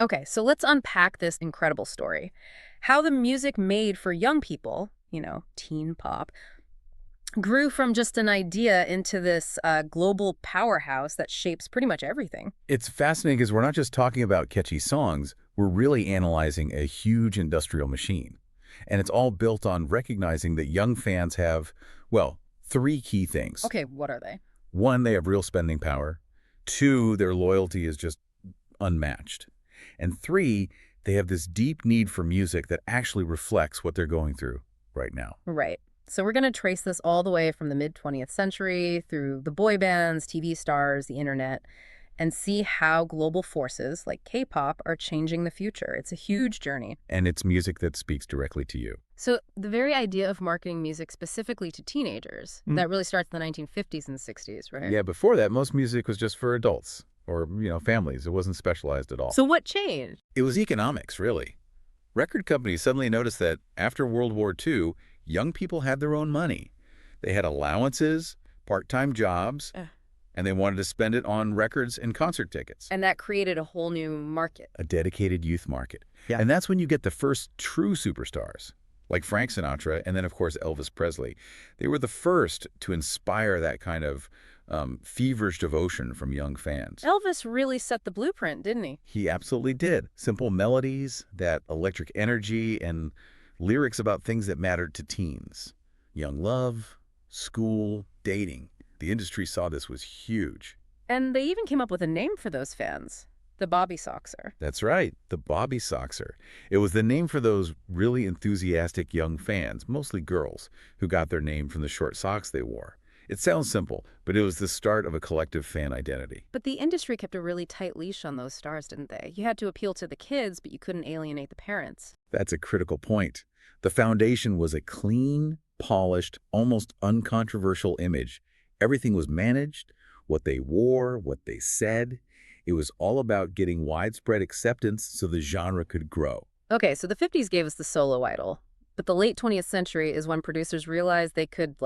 Okay, so let's unpack this incredible story. How the music made for young people, teen pop, grew from just an idea into this global powerhouse that shapes pretty much everything. It's fascinating because we're not just talking about catchy songs, we're really analyzing a huge industrial machine. And it's all built on recognizing that young fans have, well, three key things. Okay, what are they? One, they have real spending power. Two, their loyalty is just unmatched. And three, they have this deep need for music that actually reflects what they're going through right now. Right. So we're going to trace this all the way from the mid 20th century through the boy bands, TV stars, the internet, and see how global forces like K-pop are changing the future. It's a huge journey. And it's music that speaks directly to you. So the very idea of marketing music specifically to teenagers, that really starts in the 1950s and 60s, right? Yeah, before that, most music was just for adults or, families. It wasn't specialized at all. So what changed? It was economics, really. Record companies suddenly noticed that after World War II, young people had their own money. They had allowances, part-time jobs, and they wanted to spend it on records and concert tickets. And that created a whole new market. A dedicated youth market. Yeah. And that's when you get the first true superstars, like Frank Sinatra and then, of course, Elvis Presley. They were the first to inspire that kind of feverish devotion from young fans. Elvis really set the blueprint, didn't he? He absolutely did. Simple melodies, that electric energy, and lyrics about things that mattered to teens. Young love, school, dating. The industry saw this was huge. And they even came up with a name for those fans, the Bobby Soxer. That's right, the Bobby Soxer. It was the name for those really enthusiastic young fans, mostly girls, who got their name from the short socks they wore. It sounds simple, but it was the start of a collective fan identity. But the industry kept a really tight leash on those stars, didn't they? You had to appeal to the kids, but you couldn't alienate the parents. That's a critical point. The foundation was a clean, polished, almost uncontroversial image. Everything was managed, what they wore, what they said. It was all about getting widespread acceptance so the genre could grow. Okay, so the 50s gave us the solo idol. But the late 20th century is when producers realized they could,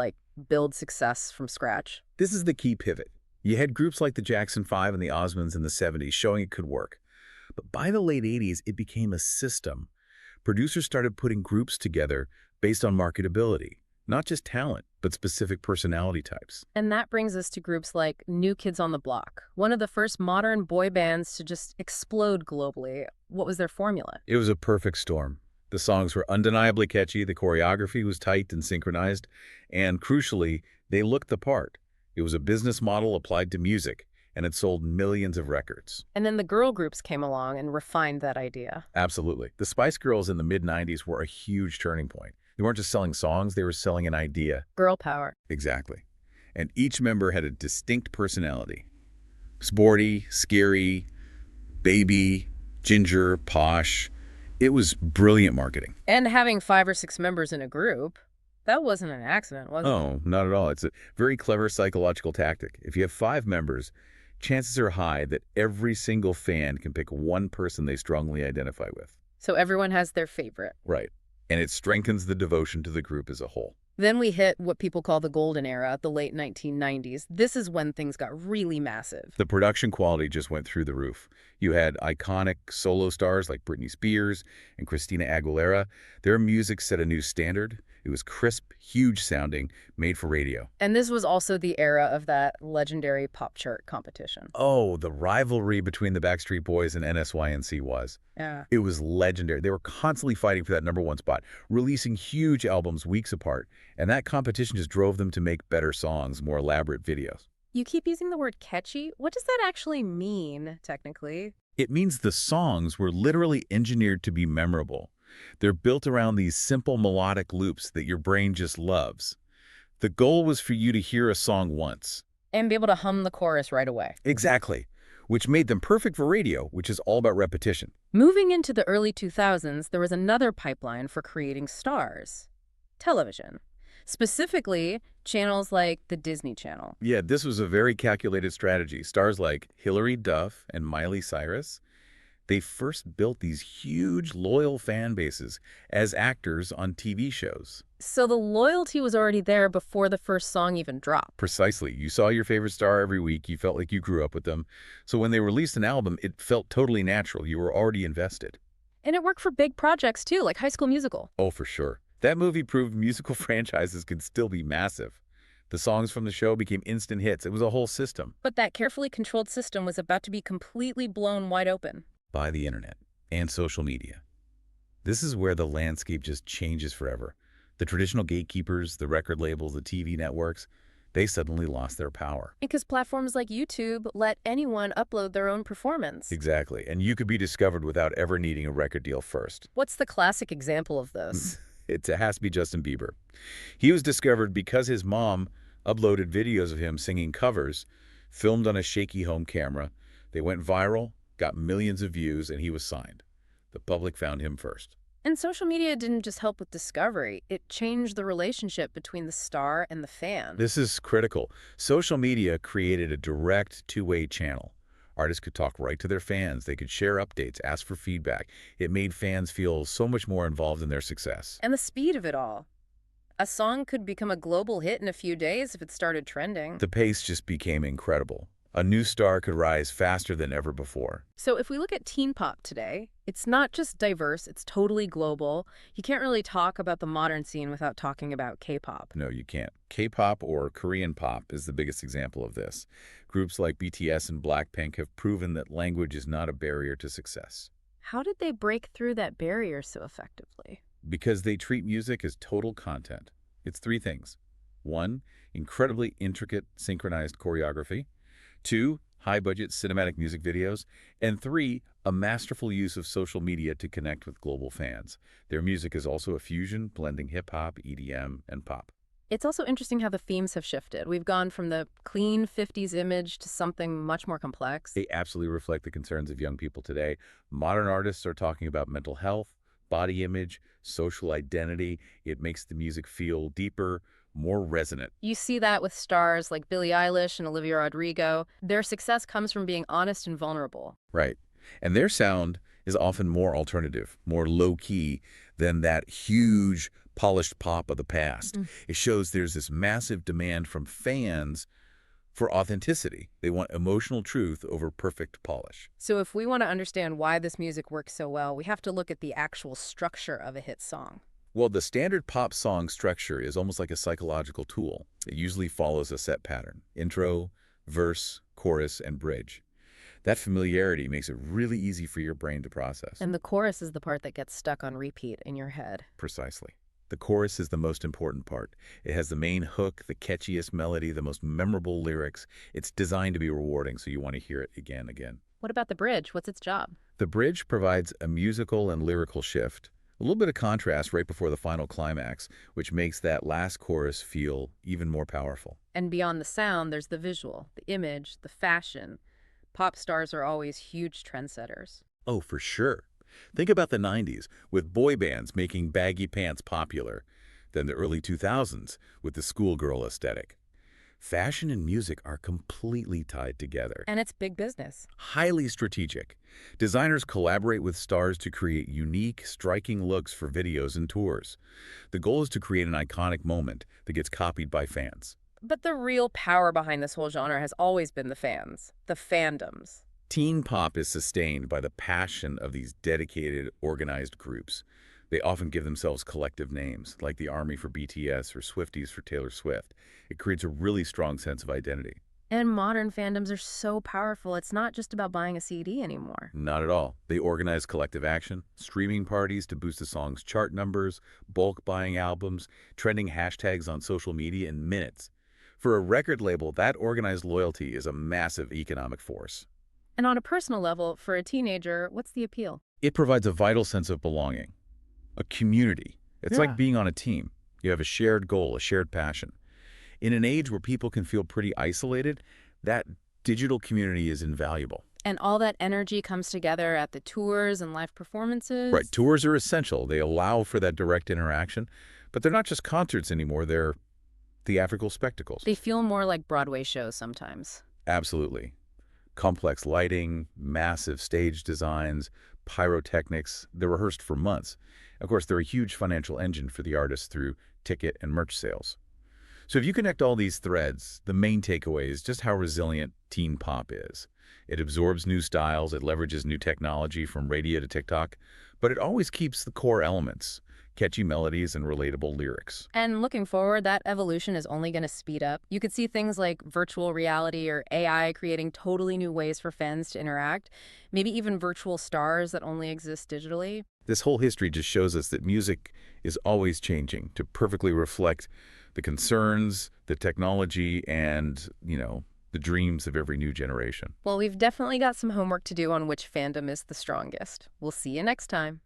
build success from scratch. This is the key pivot. You had groups like the Jackson 5 and the Osmonds in the 70s showing it could work. But by the late 80s, it became a system. Producers started putting groups together based on marketability, not just talent, but specific personality types. And that brings us to groups like New Kids on the Block, one of the first modern boy bands to just explode globally. What was their formula? It was a perfect storm. The songs were undeniably catchy, the choreography was tight and synchronized, and crucially, they looked the part. It was a business model applied to music, and it sold millions of records. And then the girl groups came along and refined that idea. Absolutely. The Spice Girls in the mid-90s were a huge turning point. They weren't just selling songs, they were selling an idea. Girl power. Exactly. And each member had a distinct personality. Sporty, scary, baby, ginger, posh. It was brilliant marketing. And having 5 or 6 members in a group, that wasn't an accident, was it? Oh, not at all. It's a very clever psychological tactic. If you have 5 members, chances are high that every single fan can pick one person they strongly identify with. So everyone has their favorite. Right. And it strengthens the devotion to the group as a whole. Then we hit what people call the golden era, the late 1990s. This is when things got really massive. The production quality just went through the roof. You had iconic solo stars like Britney Spears and Christina Aguilera. Their music set a new standard. It was crisp, huge sounding, made for radio. And this was also the era of that legendary pop chart competition. Oh, the rivalry between the Backstreet Boys and NSYNC was. Yeah. It was legendary. They were constantly fighting for that #1 spot, releasing huge albums weeks apart. And that competition just drove them to make better songs, more elaborate videos. You keep using the word catchy. What does that actually mean, technically? It means the songs were literally engineered to be memorable. They're built around these simple melodic loops that your brain just loves. The goal was for you to hear a song once. And be able to hum the chorus right away. Exactly. Which made them perfect for radio, which is all about repetition. Moving into the early 2000s, there was another pipeline for creating stars. Television. Specifically, channels like the Disney Channel. Yeah, this was a very calculated strategy. Stars like Hilary Duff and Miley Cyrus, they first built these huge, loyal fan bases as actors on TV shows. So the loyalty was already there before the first song even dropped. Precisely. You saw your favorite star every week. You felt like you grew up with them. So when they released an album, it felt totally natural. You were already invested. And it worked for big projects too, like High School Musical. Oh, for sure. That movie proved musical franchises could still be massive. The songs from the show became instant hits. It was a whole system. But that carefully controlled system was about to be completely blown wide open. By the internet and social media. This is where the landscape just changes forever. The traditional gatekeepers, the record labels, the TV networks, they suddenly lost their power. Because platforms like YouTube let anyone upload their own performance. Exactly. And you could be discovered without ever needing a record deal first. What's the classic example of this? It has to be Justin Bieber. He was discovered because his mom uploaded videos of him singing covers, filmed on a shaky home camera. They went viral, got millions of views, and he was signed. The public found him first. And social media didn't just help with discovery. It changed the relationship between the star and the fan. This is critical. Social media created a direct two-way channel. Artists could talk right to their fans. They could share updates, ask for feedback. It made fans feel so much more involved in their success. And the speed of it all. A song could become a global hit in a few days if it started trending. The pace just became incredible. A new star could rise faster than ever before. So if we look at teen pop today, it's not just diverse, it's totally global. You can't really talk about the modern scene without talking about K-pop. No, you can't. K-pop or Korean pop is the biggest example of this. Groups like BTS and Blackpink have proven that language is not a barrier to success. How did they break through that barrier so effectively? Because they treat music as total content. It's three things. 1, incredibly intricate synchronized choreography. 2, high-budget cinematic music videos. And 3, a masterful use of social media to connect with global fans. Their music is also a fusion, blending hip-hop, EDM, and pop. It's also interesting how the themes have shifted. We've gone from the clean 50s image to something much more complex. They absolutely reflect the concerns of young people today. Modern artists are talking about mental health, body image, social identity. It makes the music feel deeper, more resonant. You see that with stars like Billie Eilish and Olivia Rodrigo. Their success comes from being honest and vulnerable. Right. And their sound is often more alternative, more low-key than that huge, polished pop of the past. It shows there's this massive demand from fans for authenticity. They want emotional truth over perfect polish. So if we want to understand why this music works so well, we have to look at the actual structure of a hit song. Well, the standard pop song structure is almost like a psychological tool. It usually follows a set pattern: intro, verse, chorus, and bridge. That familiarity makes it really easy for your brain to process. And the chorus is the part that gets stuck on repeat in your head. Precisely. The chorus is the most important part. It has the main hook, the catchiest melody, the most memorable lyrics. It's designed to be rewarding, so you want to hear it again and again. What about the bridge? What's its job? The bridge provides a musical and lyrical shift, a little bit of contrast right before the final climax, which makes that last chorus feel even more powerful. And beyond the sound, there's the visual, the image, the fashion. Pop stars are always huge trendsetters. Oh, for sure. Think about the 90s, with boy bands making baggy pants popular, then the early 2000s with the schoolgirl aesthetic. Fashion and music are completely tied together. And it's big business. Highly strategic. Designers collaborate with stars to create unique, striking looks for videos and tours. The goal is to create an iconic moment that gets copied by fans. But the real power behind this whole genre has always been the fans, the fandoms. Teen pop is sustained by the passion of these dedicated, organized groups. They often give themselves collective names, like the Army for BTS or Swifties for Taylor Swift. It creates a really strong sense of identity. And modern fandoms are so powerful, it's not just about buying a CD anymore. Not at all. They organize collective action, streaming parties to boost a song's chart numbers, bulk buying albums, trending hashtags on social media in minutes. For a record label, that organized loyalty is a massive economic force. And on a personal level, for a teenager, what's the appeal? It provides a vital sense of belonging, a community. It's like being on a team. You have a shared goal, a shared passion. In an age where people can feel pretty isolated, that digital community is invaluable. And all that energy comes together at the tours and live performances? Right. Tours are essential. They allow for that direct interaction, but they're not just concerts anymore. They're theatrical spectacles. They feel more like Broadway shows sometimes. Absolutely. Complex lighting, massive stage designs, pyrotechnics. They're rehearsed for months. Of course, they're a huge financial engine for the artists through ticket and merch sales. So if you connect all these threads, the main takeaway is just how resilient teen pop is. It absorbs new styles, it leverages new technology from radio to TikTok, but it always keeps the core elements, catchy melodies and relatable lyrics. And looking forward, that evolution is only going to speed up. You could see things like virtual reality or AI creating totally new ways for fans to interact, maybe even virtual stars that only exist digitally. This whole history just shows us that music is always changing to perfectly reflect the concerns, the technology, and, the dreams of every new generation. Well, we've definitely got some homework to do on which fandom is the strongest. We'll see you next time.